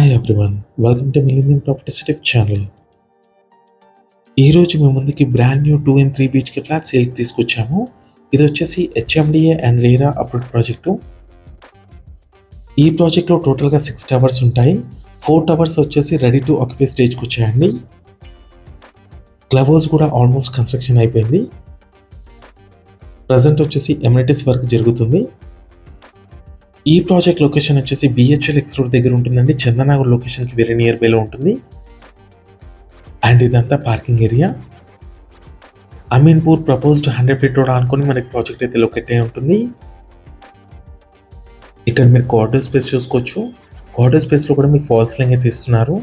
Hi everyone, welcome to millennium properties YouTube channel. ఈరోజు మేము ముందుకి brand new 2 and 3 BHK flat సేల్కి తీసుకొచ్చాము. ఇది వచ్చేసి HMDA and RERA approved project. ఈ ప్రాజెక్ట్లో టోటల్గా 6 టవర్స్ ఉంటాయి. 4 టవర్స్ వచ్చేసి రెడీ టు ఆక్యుపై స్టేజ్కి వచ్చాయండి. క్లబ్ హౌస్ కూడా ఆల్మోస్ట్ కన్స్ట్రక్షన్ అయిపోయింది. ప్రజెంట్ వచ్చేసి ఎమ్యూనిటీస్ వర్క్ జరుగుతుంది. ఈ ప్రాజెక్ట్ లొకేషన్ వచ్చేసి BHL X రోడ్ దగ్గర ఉంటుందండి. చందనగర్ లొకేషన్కి వెరీ నియర్ బైలో ఉంటుంది. అండ్ ఇదంతా parking area. Ameenpur proposed 100 feet road అనుకుని మనకి ప్రాజెక్ట్ అయితే లొకేట్ అయి ఉంటుంది. ఇక్కడ మీరు కార్డర్ స్పేస్ చూసుకోవచ్చు. కార్డర్ స్పేస్లో కూడా మీకు ఫాల్స్ లైన్ అయితే ఇస్తున్నారు.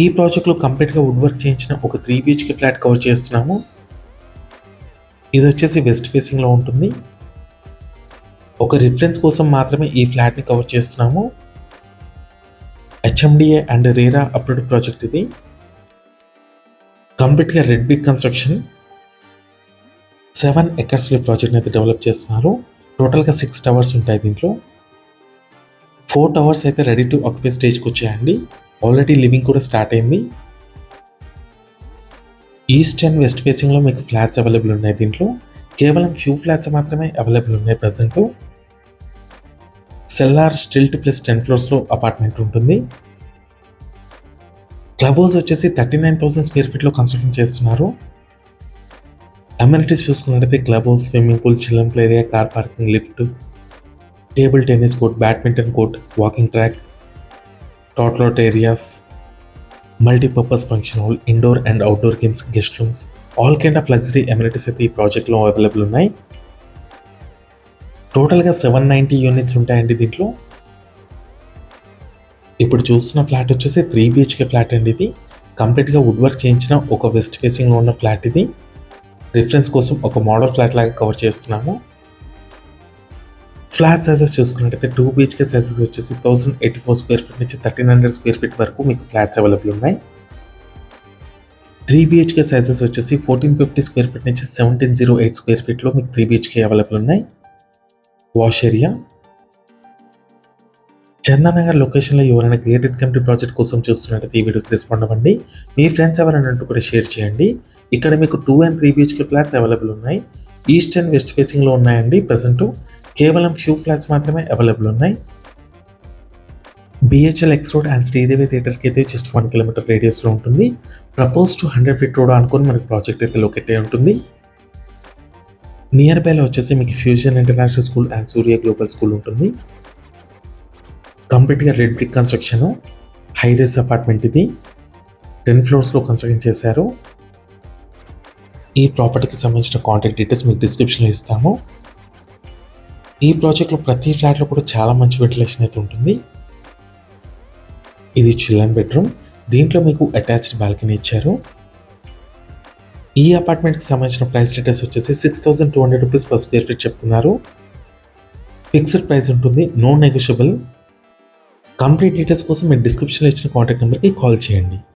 ఈ ప్రాజెక్ట్లో కంప్లీట్గా వుడ్ వర్క్ చేయించిన ఒక 3 BHK ఫ్లాట్ కవర్ చేస్తున్నాము. ఇది వచ్చేసి వెస్ట్ ఫేసింగ్లో ఉంటుంది. ఒక రిఫరెన్స్ కోసం మాత్రమే ఈ ఫ్లాట్ని కవర్ చేస్తున్నాము. HMDA and RERA approved project ఇది. కంప్లీట్గా రెడ్ బ్రిక్ కన్స్ట్రక్షన్. 7 acresలో ప్రాజెక్ట్ని అయితే డెవలప్ చేస్తున్నారు. టోటల్గా 6 టవర్స్ ఉంటాయి దీంట్లో. 4 టవర్స్ అయితే రెడీ టు ఆక్యుపై స్టేజ్కి వచ్చాయండి. ఆల్రెడీ లివింగ్ కూడా స్టార్ట్ అయింది. ఈస్ట్ అండ్ వెస్ట్ ఫేసింగ్లో మీకు ఫ్లాట్స్ అవైలబుల్ ఉన్నాయి. దీంట్లో కేవలం ఫ్యూ ఫ్లాట్స్ మాత్రమే అవైలబుల్ ఉన్నాయి present. Cellar stilt plus 10 floors apartment ఉంటుంది. క్లబ్ హౌస్ వచ్చేసి 39,000 square feet కన్స్ట్రక్షన్ చేస్తున్నారు. అమ్యూనిటీస్ చూసుకున్నట్లయితే club house, swimming pool, children play area, car parking, lift, table tennis court, badminton court, walking track, tot lot areas, multipurpose function hall, indoor and outdoor games, guest rooms, all kind of luxury amenities అయితే ఈ ప్రాజెక్ట్లో available ఉన్నాయి. టోటల్గా 790 units ఉంటాయండి దీంట్లో. ఇప్పుడు చూస్తున్న flat వచ్చేసి 3 BHK ఫ్లాట్ అండి. ఇది కంప్లీట్గా వుడ్ వర్క్ చేయించిన ఒక వెస్ట్ ఫేసింగ్లో ఉన్న ఫ్లాట్ ఇది. రిఫరెన్స్ కోసం ఒక మోడల్ ఫ్లాట్ లాగా కవర్ చేస్తున్నాము. ఫ్లాట్ సైజెస్ చూసుకున్నట్టయితే 2 BHK సైజెస్ వచ్చేసి 1084 square feet నుంచి 1300 square feet వరకు మీకు ఫ్లాట్స్ అవైలబుల్ ఉన్నాయి. 3 BHK సైజెస్ వచ్చేసి 1450 square feet నుంచి 1708 square feet మీకు 3 BHK అవైలబుల్ ఉన్నాయి. Wash area. చందనగర్ లొకేషన్లో ఎవరైనా క్రియేటెడ్ కంపెనీ ప్రాజెక్ట్ కోసం చూస్తున్నట్లయితే ఈ వీడియోకి రెస్పాండ్ అవ్వండి. మీ ఫ్రెండ్స్ ఎవరైనా కూడా షేర్ చేయండి. ఇక్కడ మీకు 2 and 3 BHK ఫ్లాట్స్ అవైలబుల్ ఉన్నాయి. ఈస్ట్ అండ్ వెస్ట్ ఫేసింగ్లో ఉన్నాయండి. ప్రజెంట్ కేవలం ఫ్యూ ఫ్లాట్స్ మాత్రమే అవైలబుల్ ఉన్నాయి. BHL X road and Sridevi థియేటర్కి అయితే జస్ట్ 1 kilometer రేడియస్లో ఉంటుంది. ప్రపోజ్డ్ 100 feet రోడ్ అనుకుని మనకి ప్రాజెక్ట్ అయితే లొకేట్ అయి ఉంటుంది. నియర్ బైలో వచ్చేసి మీకు Fusion International School and Surya Global School ఉంటుంది. కంప్లీట్గా red brick construction, high rise apartment ఇది. 10 floors కన్స్ట్రక్షన్ చేశారు. ఈ ప్రాపర్టీకి సంబంధించిన కాంటాక్ట్ డీటెయిల్స్ మీకు డిస్క్రిప్షన్లో ఇస్తాము. ఈ ప్రాజెక్ట్లో ప్రతి ఫ్లాట్లో కూడా చాలా మంచి వెంటిలేషన్ అయితే ఉంటుంది. ఇది చిల్డ్రన్ బెడ్రూమ్. దీంట్లో మీకు అటాచ్డ్ బాల్కనీ ఇచ్చారు. ఈ అపార్ట్మెంట్కి సంబంధించిన ప్రైస్ డీటెయిల్స్ వచ్చేసి 6200 rupees per square feet చెప్తున్నారు. ఫిక్స్డ్ ప్రైస్ ఉంటుంది, నో నెగోషియబుల్. కంప్లీట్ డీటెయిల్స్ కోసం మీరు డిస్క్రిప్షన్లో ఇచ్చిన కాంటాక్ట్ నెంబర్కి కాల్ చేయండి.